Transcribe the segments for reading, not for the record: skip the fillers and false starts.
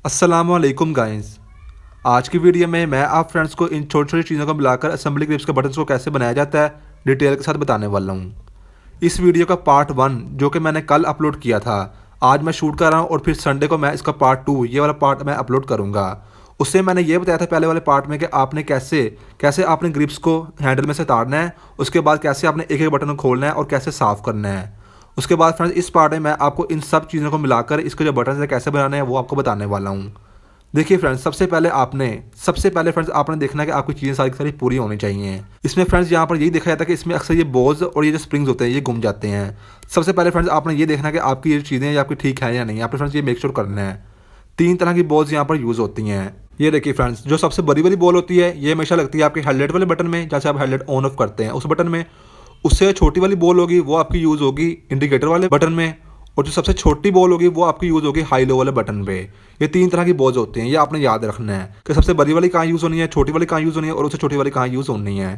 अस्सलामुअलैकुम गाइस। आज की वीडियो में मैं आप फ्रेंड्स को इन छोटी छोटी चीज़ों को मिलाकर असेंबली ग्रिप्स के बटन्स को कैसे बनाया जाता है डिटेल के साथ बताने वाला हूँ। इस वीडियो का पार्ट 1 जो कि मैंने कल अपलोड किया था, आज मैं शूट कर रहा हूँ और फिर संडे को मैं इसका पार्ट 2 ये वाला पार्ट मैं अपलोड करूँगा। उससे मैंने ये बताया था पहले वाले पार्ट में कि आपने कैसे कैसे आपने ग्रिप्स को हैंडल में से तारना है, उसके बाद कैसे आपने एक एक बटन को खोलना है और कैसे साफ़ करना है। उसके बाद फ्रेंड्स इस पार्ट में मैं आपको इन सब चीज़ों को मिलाकर इसके जो बटन है कैसे बनाने हैं वो आपको बताने वाला हूँ। देखिए फ्रेंड्स, सबसे पहले फ्रेंड्स आपने देखना है कि आपकी चीज़ें सारी की सारी पूरी होनी चाहिए। इसमें फ्रेंड्स यहाँ पर यही देखा जाता है कि इसमें अक्सर ये बोल्स और ये जो स्प्रिंग्स होते हैं ये गुम जाते हैं। सबसे पहले फ्रेंड्स आपने ये देखना है कि आपकी ये चीज़ें ये आपकी ठीक है या नहीं। आपने फ्रेंड्स ये मेक श्योर करना है। 3 तरह की बॉल्स यहाँ पर यूज़ होती हैं। ये देखिए फ्रेंड्स, जो सबसे बड़ी वाली बॉल होती है ये हमेशा लगती है आपके हेडलाइट वाले बटन में, जैसे आप हेडलाइट ऑन ऑफ करते हैं उस बटन में। उससे छोटी वाली बॉल होगी वो आपकी यूज़ होगी इंडिकेटर वाले बटन में, और जो सबसे छोटी बॉल होगी वो आपकी यूज़ होगी हाई लो वाले बटन पे। ये 3 तरह की बॉल्स होती हैं, ये आपने याद रखना है कि सबसे बड़ी वाली कहाँ यूज़ होनी है, छोटी वाली कहाँ यूज़ होनी है और उससे छोटी वाली कहाँ यूज़ होनी है।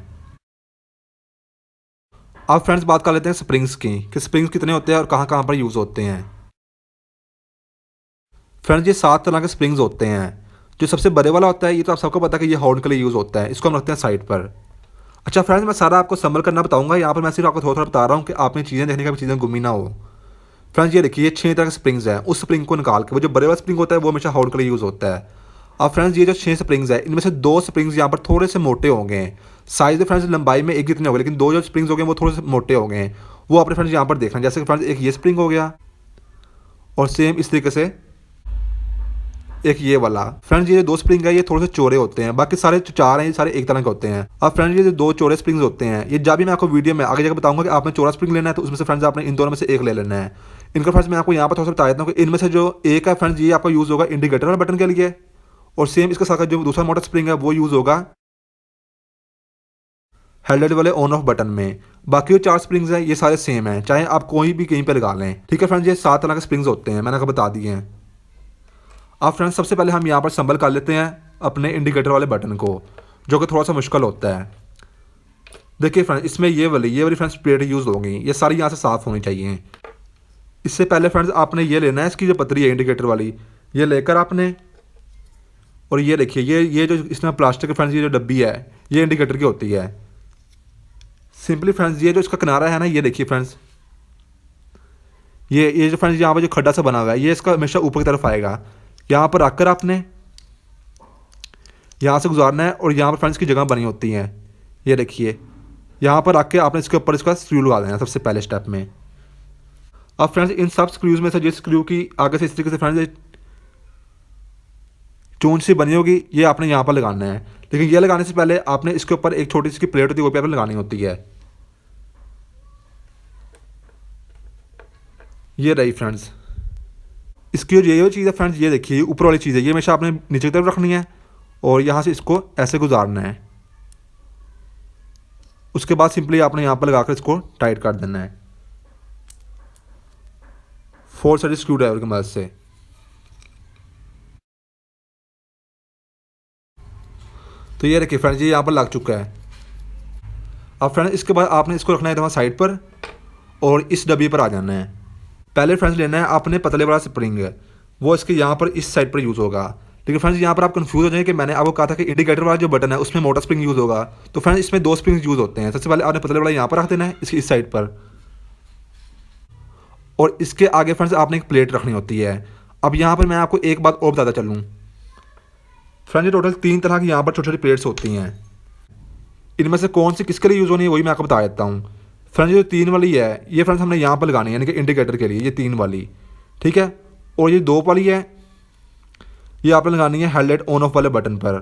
अब फ्रेंड्स बात कर लेते हैं स्प्रिंग्स की, कि स्प्रिंग्स कितने होते हैं और कहाँ कहाँ पर यूज़ होते हैं। फ्रेंड्स ये 7 तरह के स्प्रिंग्स होते हैं। जो सबसे बड़े वाला होता है ये तो आप सबको पता है कि ये हॉर्न के लिए यूज़ होता है, इसको हम रखते हैं साइड पर। अच्छा फ्रेंड्स, मैं सारा आपको संभल करना बताऊंगा, यहाँ पर मैं सिर्फ आपको थोड़ा थोड़ा बता रहा हूँ कि आपने चीज़ें देखने का भी चीज़ें गुमी ना हो। फ्रेंड्स ये देखिए, ये 6 तरह के स्प्रिंग्स हैं। उस स्प्रिंग को निकाल के वो जो बड़े वाला स्प्रिंग होता है वो हमेशा हॉर्न के लिए यूज़ होता है। अब फ्रेंड्स ये जो 6 स्प्रिंग्स है इनमें से 2 स्प्रिंग्स यहाँ पर थोड़े से मोटे हो गए हैं। साइज में फ्रेंड्स लंबाई में एक जितने हो गए, लेकिन 2 जो स्प्रिंग्स हो गए वो थोड़े से मोटे हो गए हैं। वो आपने फ्रेंड्स यहाँ पर देखना, जैसे कि फ्रेंड्स एक ये स्प्रिंग हो गया और सेम इस तरीके से एक ये वाला। फ्रेंड्स ये 2 स्प्रिंग है ये थोड़े से चौड़े होते हैं, बाकी सारे जो 4 हैं ये सारे एक तरह के होते हैं। अब फ्रेंड्स ये जो 2 चौड़े स्प्रिंग्स होते हैं ये जब भी मैं आपको वीडियो में आगे जाकर बताऊंगा कि आपने चौड़ा स्प्रिंग लेना है तो उसमें से फ्रेंड्स आपने इन दोनों में से एक ले लेना है। इनका फ्रेंड्स मैं आपको यहाँ पर थोड़ा सा बता देता हूँ कि इनमें से जो एक है फ्रेंड्स ये आपका यूज़ होगा इंडिकेटर वाले बटन के लिए, और सेम इसके साथ जो दूसरा मोटा स्प्रिंग है वो यूज़ होगा हेडलाइट वाले ऑन ऑफ बटन में। बाकी जो 4 स्प्रिंग्स हैं ये सारे सेम हैं, चाहे आप कोई भी कहीं पर लगा लें। ठीक है फ्रेंड्स, ये 7 तरह के स्प्रिंग्स होते हैं, मैंने आपको बता दिए हैं। अब फ्रेंड्स सबसे पहले हम यहाँ पर संभल कर लेते हैं अपने इंडिकेटर वाले बटन को, जो कि थोड़ा सा मुश्किल होता है। देखिए फ्रेंड्स, इसमें ये वाली फ्रेंड्स प्लेट यूज़ होगी, ये सारी यहाँ से साफ़ होनी चाहिए। इससे पहले फ्रेंड्स आपने ये लेना है, इसकी जो पतरी है इंडिकेटर वाली ये लेकर आपने, और ये देखिए ये जो इसमें प्लास्टिक के फ्रेंड्स ये जो डब्बी है ये इंडिकेटर की होती है। सिंपली फ्रेंड्स ये जो इसका किनारा है ना, ये देखिए फ्रेंड्स ये जो फ्रेंड्स यहाँ पर जो खड्डा सा बना हुआ है ये इसका हमेशा ऊपर की तरफ आएगा। यहाँ पर रखकर आपने यहाँ से गुजारना है, और यहाँ पर फ्रेंड्स की जगह बनी होती है। ये देखिए यहाँ पर रख के आपने इसके ऊपर इसका स्क्रू लगा देना है सबसे पहले स्टेप में। अब फ्रेंड्स इन सब स्क्रूज में से जिस स्क्रू की आगे से इस तरीके से फ्रेंड्स चूंच सी बनी होगी ये आपने यहाँ पर लगाना है, लेकिन ये लगाने से पहले आपने इसके ऊपर एक छोटी सी प्लेट होती है वो भी आपने लगानी होती है। ये रही फ्रेंड्स इसकी जो ये चीज़ है फ्रेंड्स, ये देखिए ऊपर वाली चीज़ है ये हमेशा आपने नीचे की तरफ रखनी है और यहाँ से इसको ऐसे गुजारना है। उसके बाद सिंपली आपने यहाँ पर लगाकर इसको टाइट कर देना है 4 साइड स्क्रू ड्राइवर की मदद से। तो ये देखिए फ्रेंड्स ये यहाँ पर लग चुका है। अब फ्रेंड्स इसके बाद आपने इसको रखना है वहाँ साइड पर और इस डब्बी पर आ जाना है। पहले फ्रेंड्स लेना है आपने पतले वाला स्प्रिंग है, वो इसके यहाँ पर इस साइड पर यूज़ होगा। लेकिन फ्रेंड्स यहाँ पर आप कंफ्यूज हो जाएंगे कि मैंने आपको कहा था कि इंडिकेटर वाला जो बटन है उसमें मोटा स्प्रिंग यूज़ होगा, तो फ्रेंड्स इसमें 2 स्प्रिंग्स यूज़ होते हैं। सबसे पहले आपने पतले वाला यहाँ पर रख देना है इसकी इस साइड पर, और इसके आगे फ्रेंड्स आपने एक प्लेट रखनी होती है। अब यहाँ पर मैं आपको एक बात और बताता चलूँ फ्रेंड्स, टोटल 3 तरह की यहाँ पर छोटी छोटी प्लेट्स होती हैं। इनमें से कौन सी किसके लिए यूज़ होनी है वही मैं आपको बता देता हूँ। फ्रेंड्स जो 3 वाली है ये फ्रेंड्स हमने यहाँ पर लगानी है, यानी कि इंडिकेटर के लिए ये 3 वाली, ठीक है। और ये 2 वाली है ये आपने लगानी है हेडलाइट ऑन ऑफ वाले बटन पर,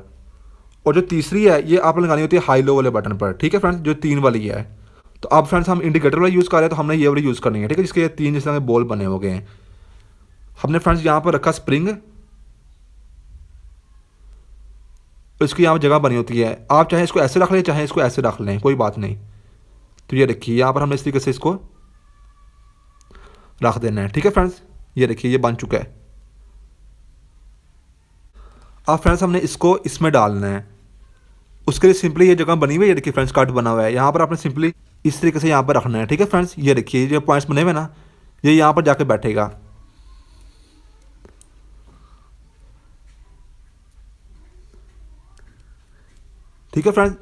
और जो तीसरी है ये आपने लगानी होती है हाई लो वाले बटन पर, ठीक है फ्रेंड्स, जो 3 वाली है। तो अब फ्रेंड्स हम इंडिकेटर वाला यूज़ कर रहे हैं तो हमने ये वाली यूज़ करनी है, ठीक है, जिसके 3 जिस तरह के बॉल बने हो गए हैं। हमने फ्रेंड्स यहाँ पर रखा स्प्रिंग, इसकी यहाँ पर जगह बनी होती है, आप चाहे इसको ऐसे रख लें चाहे इसको ऐसे रख लें, कोई बात नहीं। तो ये देखिए यहाँ पर हमने इस तरीके से इसको रख देना है, ठीक है फ्रेंड्स। ये देखिए ये बन चुका है। अब फ्रेंड्स हमने इसको इसमें डालना है, उसके लिए सिंपली ये जगह बनी हुई है, ये देखिए फ्रेंड्स कट बना हुआ है, यहाँ पर आपने सिंपली इस तरीके से यहाँ पर रखना है, ठीक है फ्रेंड्स। ये देखिए जो पॉइंट्स बने हुए ना ये यहाँ पर जाके बैठेगा। ठीक है फ्रेंड्स,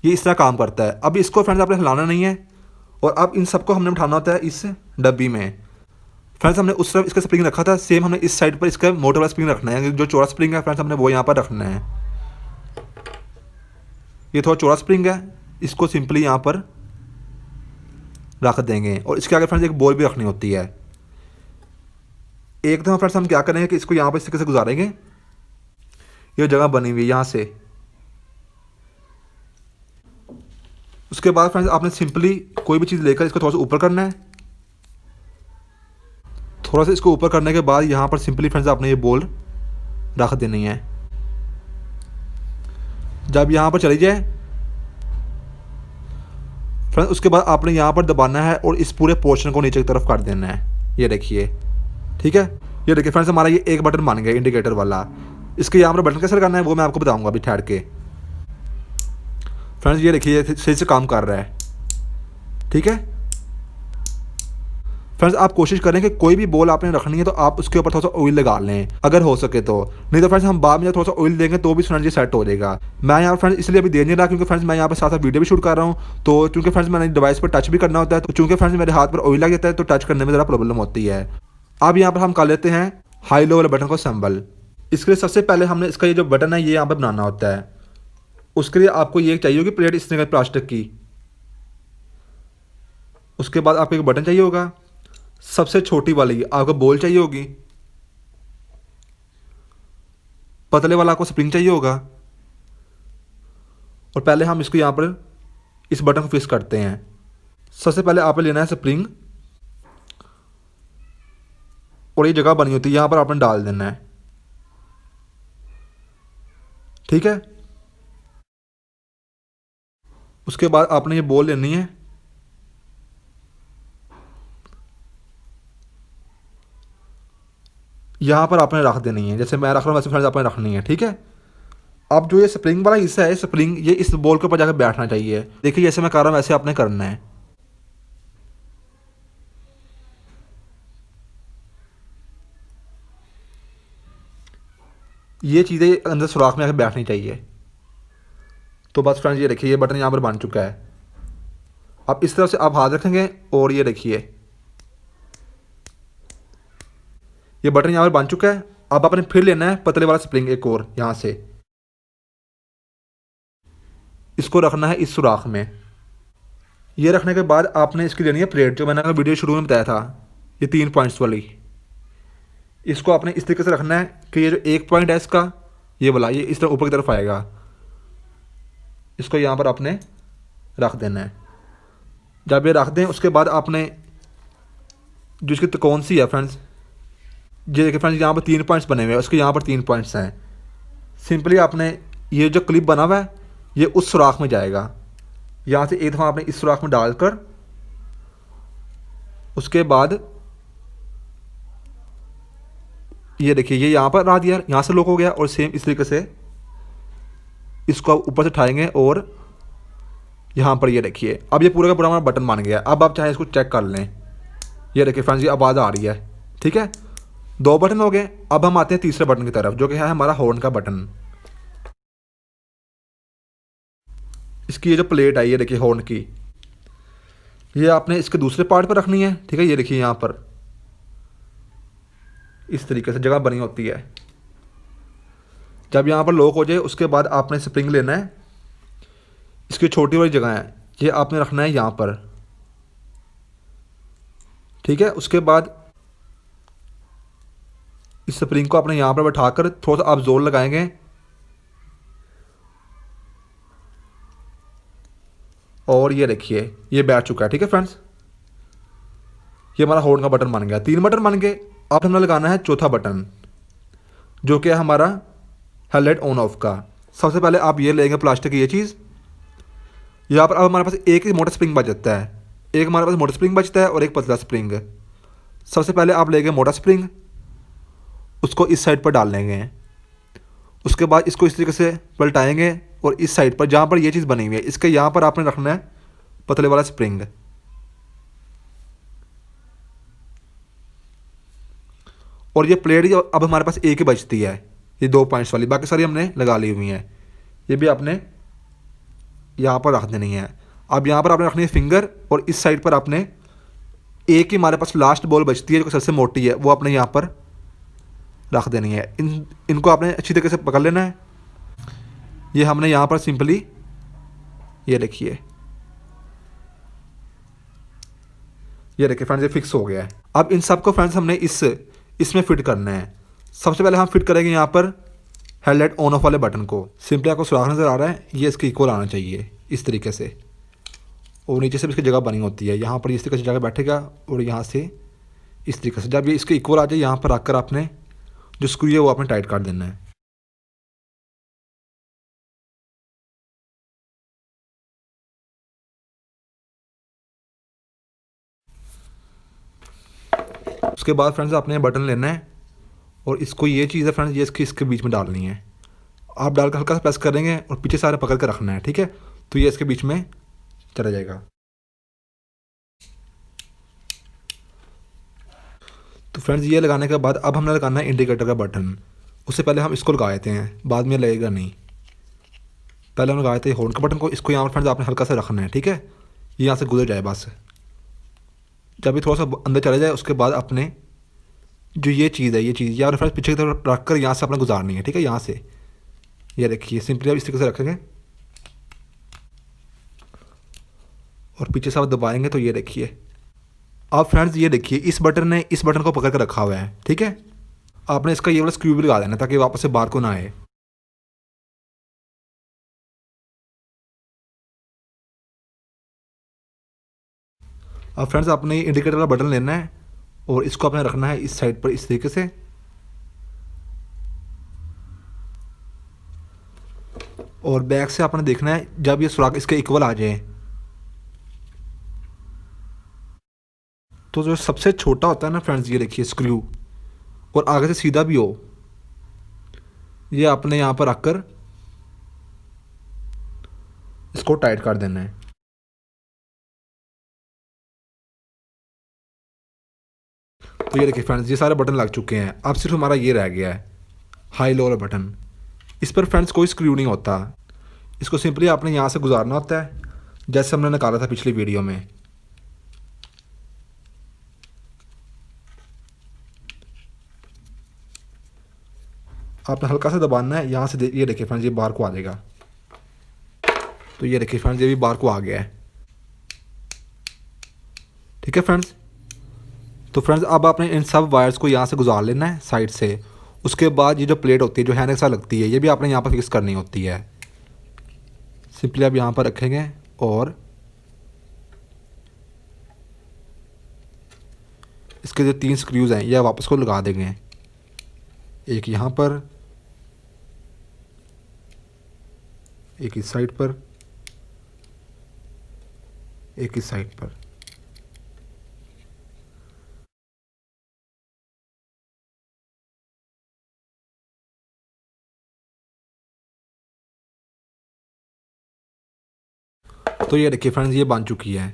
ये इस तरह काम करता है। अब इसको फ्रेंड्स आपने हिलाना नहीं है और अब इन सबको हमने उठाना होता है इस डब्बी में। फ्रेंड्स हमने उस तरफ इसका स्प्रिंग रखा था, सेम हमने इस साइड पर इसका मोटर वाला स्प्रिंग रखना है। जो चौड़ा स्प्रिंग है फ्रेंड्स हमने वो यहाँ पर रखना है। ये थोड़ा चौड़ा स्प्रिंग है, इसको सिंपली यहाँ पर रख देंगे और इसके आगे फ्रेंड्स एक बॉल भी रखनी होती है। एक दफ़ा फ्रेंड्स हम क्या करेंगे कि इसको यहाँ पर इस तरीके से गुजारेंगे, ये जगह बनी हुई है यहाँ से। उसके बाद फ्रेंड्स आपने सिंपली कोई भी चीज़ लेकर इसको थोड़ा सा ऊपर करना है। थोड़ा सा इसको ऊपर करने के बाद यहाँ पर सिंपली फ्रेंड्स आपने ये बॉल रख देनी है। जब यहाँ पर चली जाए फ्रेंड्स, उसके बाद आपने यहाँ पर दबाना है और इस पूरे पोर्शन को नीचे की तरफ कर देना है। ये देखिए, ठीक है। ये देखिए फ्रेंड्स, हमारा ये एक बटन बन गया इंडिकेटर वाला। इसके यहाँ पर बटन कैसे लगाना है वो मैं आपको बताऊंगा अभी ठहर के। फ्रेंड्स ये देखिए सही से काम कर रहा है, ठीक है। फ्रेंड्स आप कोशिश करें कि कोई भी बॉल आपने रखनी है तो आप उसके ऊपर थोड़ा सा ऑयल लगा लें अगर हो सके तो, नहीं तो फ्रेंड्स हम बाद में थोड़ा सा ऑयल देंगे तो भी फ्रेंड्स ये सेट हो जाएगा। मैं यहाँ फ्रेंड्स इसलिए अभी दे नहीं रहा क्योंकि फ्रेंड्स मैं यहाँ पर साथ साथ वीडियो भी शूट कर रहा हूँ, तो क्योंकि फ्रेंड्स मैंने डिवाइस पर टच भी करना होता है, तो चूँकि फ्रेंड्स मेरे हाथ पर ऑयल लग जाता है तो टच करने में ज़रा प्रॉब्लम होती है। अब यहाँ पर हम कर लेते हैं हाई लो वाले बटन को असेंबल। इसके लिए सबसे पहले हमने इसका ये जो बटन है ये यहाँ पर बनाना होता है। उसके लिए आपको ये चाहिए होगी प्लेट इस तरह की प्लास्टिक की। उसके बाद आपको एक बटन चाहिए होगा, सबसे छोटी वाली आपको बॉल चाहिए होगी, पतले वाला आपको स्प्रिंग चाहिए होगा। और पहले हम इसको यहाँ पर इस बटन को फिक्स करते हैं। सबसे पहले आपने लेना है स्प्रिंग और ये जगह बनी होती है यहाँ पर आपने डाल देना है, ठीक है। उसके बाद आपने ये बॉल लेनी है, यहाँ पर आपने रख देनी है। जैसे मैं रख रहा हूँ वैसे फ्रेंड्स आपने रखनी है, ठीक है। अब जो ये स्प्रिंग वाला हिस्सा है, स्प्रिंग ये इस बॉल के ऊपर जाकर बैठना चाहिए। देखिए जैसे मैं कर रहा हूँ वैसे आपने करना है। ये चीज़ें अंदर सुराख में आकर बैठनी चाहिए। तो बस फ्रेंड्स ये देखिए ये बटन यहाँ पर बन चुका है। अब इस तरफ से आप हाथ रखेंगे और ये देखिए ये बटन यहाँ पर बन चुका है। अब आपने फिर लेना है पतले वाला स्प्रिंग एक और यहाँ से, इसको रखना है इस सुराख में। ये रखने के बाद आपने इसकी लेनी है प्लेट, जो मैंने वीडियो शुरू में बताया था, ये 3 पॉइंट्स वाली। इसको आपने इस तरीके से रखना है कि ये जो एक पॉइंट है इसका ये वाला ये इस तरह ऊपर की तरफ आएगा। इसको यहाँ पर आपने रख देना है। जब ये रख दें उसके बाद आपने जो इसकी त्रिकोण सी है फ्रेंड्स, ये देखिए फ्रेंड्स यहाँ पर 3 पॉइंट्स बने हुए हैं, उसके यहाँ पर 3 पॉइंट्स हैं। सिंपली आपने ये जो क्लिप बना हुआ है ये उस सुराख में जाएगा। यहाँ से एक दफ़ा आपने इस सुराख में डालकर उसके बाद ये देखिए ये यहाँ पर आ दिया, यहाँ से लॉक हो गया। और सेम इस तरीके से इसको आप ऊपर से उठाएंगे और यहाँ पर ये देखिए अब ये पूरा का पूरा हमारा बटन बन गया। अब आप चाहे इसको चेक कर लें, ये देखिए फ्रेंड्स ये आवाज़ आ रही है, ठीक है। 2 बटन हो गए। अब हम आते हैं तीसरे बटन की तरफ जो कि है हमारा हॉर्न का बटन। इसकी ये जो प्लेट है ये देखिए हॉर्न की, ये आपने इसके दूसरे पार्ट पर रखनी है, ठीक है। ये देखिए यहाँ पर इस तरीके से जगह बनी होती है। जब यहाँ पर लॉक हो जाए उसके बाद आपने स्प्रिंग लेना है, इसकी छोटी वाली जगह है ये आपने रखना है यहाँ पर, ठीक है। उसके बाद इस स्प्रिंग को आपने यहाँ पर बैठाकर थोड़ा सा आप जोर लगाएंगे और ये देखिए ये बैठ चुका है, ठीक है फ्रेंड्स। ये हमारा हॉर्न का बटन बन गया। 3 बटन बन गए। अब हमने लगाना है चौथा बटन जो कि है हमारा हेडलाइट ऑन ऑफ का। सबसे पहले आप ये लेंगे प्लास्टिक की ये चीज़। यहाँ पर अब हमारे पास एक ही मोटा स्प्रिंग बच जाता है, एक हमारे पास मोटा स्प्रिंग बचता है और एक पतला स्प्रिंग। सबसे पहले आप लेंगे मोटा स्प्रिंग, उसको इस साइड पर डाल लेंगे। उसके बाद इसको इस तरीके से पलटाएंगे और इस साइड पर जहाँ पर ये चीज़ बनी हुई है इसके यहाँ पर आपने रखना है पतले वाला स्प्रिंग। और ये प्लेट अब हमारे पास एक ही बचती है, ये 2 पॉइंट्स वाली, बाकी सारी हमने लगा ली हुई हैं। ये भी आपने यहाँ पर रख देनी है। अब यहाँ पर आपने रखनी है फिंगर, और इस साइड पर आपने एक ही हमारे पास लास्ट बॉल बचती है जो सबसे मोटी है, वो आपने यहाँ पर रख देनी है। इनको आपने अच्छी तरीके से पकड़ लेना है। ये हमने यहाँ पर सिंपली, ये देखिए, ये देखिए फ्रेंड्स, ये फिक्स हो गया है। अब इन सब को फ्रेंड्स हमने इसमें फिट करना है। सबसे पहले हम फिट करेंगे यहाँ पर हेडलाइट ऑन ऑफ वाले बटन को। सिंपली आपको सुराख नज़र आ रहा है, ये इसके इक्वल आना चाहिए इस तरीके से, और नीचे से भी इसकी जगह बनी होती है। यहाँ पर इस तरीके से जगह बैठेगा, और यहाँ से इस तरीके से जब ये इसके इक्वल आ जाए, यहाँ पर आकर आपने जो स्क्रू है वो आपने टाइट कर देना है। उसके बाद फ्रेंड्स आपने बटन लेना है, और इसको, ये चीज़ है फ्रेंड्स, ये इसके बीच में डालनी है। आप डालकर हल्का सा प्रेस करेंगे और पीछे सारे पकड़ कर रखना है, ठीक है। तो ये इसके बीच में चला जाएगा। तो फ्रेंड्स ये लगाने के बाद अब हमने लगाना है इंडिकेटर का बटन। उससे पहले हम इसको लगा देते हैं, बाद में लगेगा नहीं। पहले हम लगाए थे हॉर्न का बटन को। इसको यहाँ पर फ्रेंड्स आपने हल्का सा रखना है, ठीक है, ये यहाँ से गुजर जाए बस। जब ये थोड़ा सा अंदर चला जाए, उसके बाद अपने जो ये चीज़ है, ये चीज़ यार फ्रेंड्स पीछे की तरफ रख कर यहाँ से अपना गुजारनी है, ठीक है। यहाँ से ये देखिए, सिंपली आप इस तरीके से रखेंगे और पीछे से आप दबाएंगे, तो ये देखिए। अब फ्रेंड्स ये देखिए, इस बटन ने इस बटन को पकड़ कर रखा हुआ है, ठीक है। आपने इसका ये वाला स्क्रू भी लगा देना ताकि वापस से बाहर को ना आए। अब फ्रेंड्स आपने इंडिकेटर वाला बटन लेना है, और इसको आपने रखना है इस साइड पर इस तरीके से, और बैक से आपने देखना है जब ये सुराख इसके इक्वल आ जाए, तो जो सबसे छोटा होता है ना फ्रेंड्स, ये देखिए स्क्रू, और आगे से सीधा भी हो, ये आपने यहाँ पर रखकर इसको टाइट कर देना है। तो ये देखिए फ्रेंड्स, ये सारे बटन लग चुके हैं। अब सिर्फ हमारा ये रह गया है हाई लो वाला बटन। इस पर फ्रेंड्स कोई स्क्रू नहीं होता, इसको सिंपली आपने यहाँ से गुजारना होता है, जैसे हमने निकाला था पिछली वीडियो में। आपने हल्का सा दबाना है यहाँ से, ये देखिए फ्रेंड्स, ये बाहर को आ जाएगा। तो ये देखिए फ्रेंड्स, ये भी बाहर को आ गया है, ठीक है फ्रेंड्स। तो फ्रेंड्स अब आपने इन सब वायर्स को यहाँ से गुजार लेना है साइड से। उसके बाद ये जो प्लेट होती है जो हैंड के साथ लगती है, ये भी आपने यहाँ पर फिक्स करनी होती है। सिंपली आप यहाँ पर रखेंगे, और इसके जो 3 स्क्रूज हैं ये वापस को लगा देंगे, एक यहाँ पर, एक इस साइड पर, एक इस साइड पर। तो ये देखिए फ्रेंड्स, ये बन चुकी है।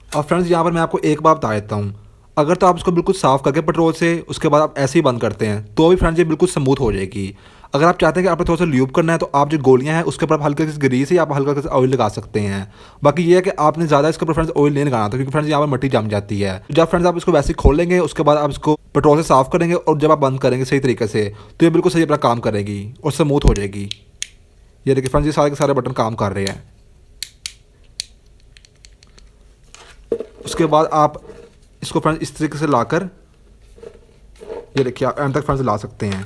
और फ्रेंड्स यहाँ पर मैं आपको एक बात बता देता हूँ, अगर तो आप इसको बिल्कुल साफ़ करके पेट्रोल से उसके बाद आप ऐसे ही बंद करते हैं तो भी फ्रेंड्स ये बिल्कुल स्मूथ हो जाएगी। अगर आप चाहते हैं कि आपने थोड़ा सा ल्यूब करना है, तो आप जो गोलियां हैं उसके ऊपर हल्के से ग्रीस या आप हल्का से ऑयल लगा सकते हैं। बाकी ये है कि आपने ज़्यादा इसके ऊपर फ्रेंड्स ऑयल नहीं लगाना था, क्योंकि फ्रेंड्स यहाँ पर मिट्टी जम जाती है। जब फ्रेंड्स आप इसको वैसे ही खोल लेंगे, उसके बाद आप इसको पेट्रोल से साफ़ करेंगे, और जब आप बंद करेंगे सही तरीके से, तो ये बिल्कुल सही अपना काम करेगी और स्मूथ हो जाएगी। ये देखिए फ्रेंड्स, ये सारे के सारे बटन काम कर रहे हैं। उसके बाद आप इसको फ्रेंड्स इस तरीके से लाकर, ये देखिए, आप एंड तक फ्रेंड्स ला सकते हैं।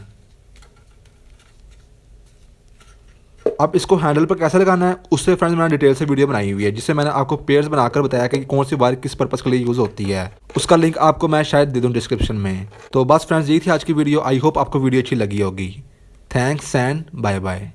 अब इसको हैंडल पर कैसे लगाना है उससे फ्रेंड्स मैंने डिटेल से वीडियो बनाई हुई है, जिससे मैंने आपको पेयर्स बनाकर बताया कि कौन सी वायर किस पर्पज़ के लिए यूज़ होती है। उसका लिंक आपको मैं शायद दे दूँ डिस्क्रिप्शन में। तो बस फ्रेंड्स यही थी आज की वीडियो। आई होप आपको वीडियो अच्छी लगी होगी। Thanks and bye bye.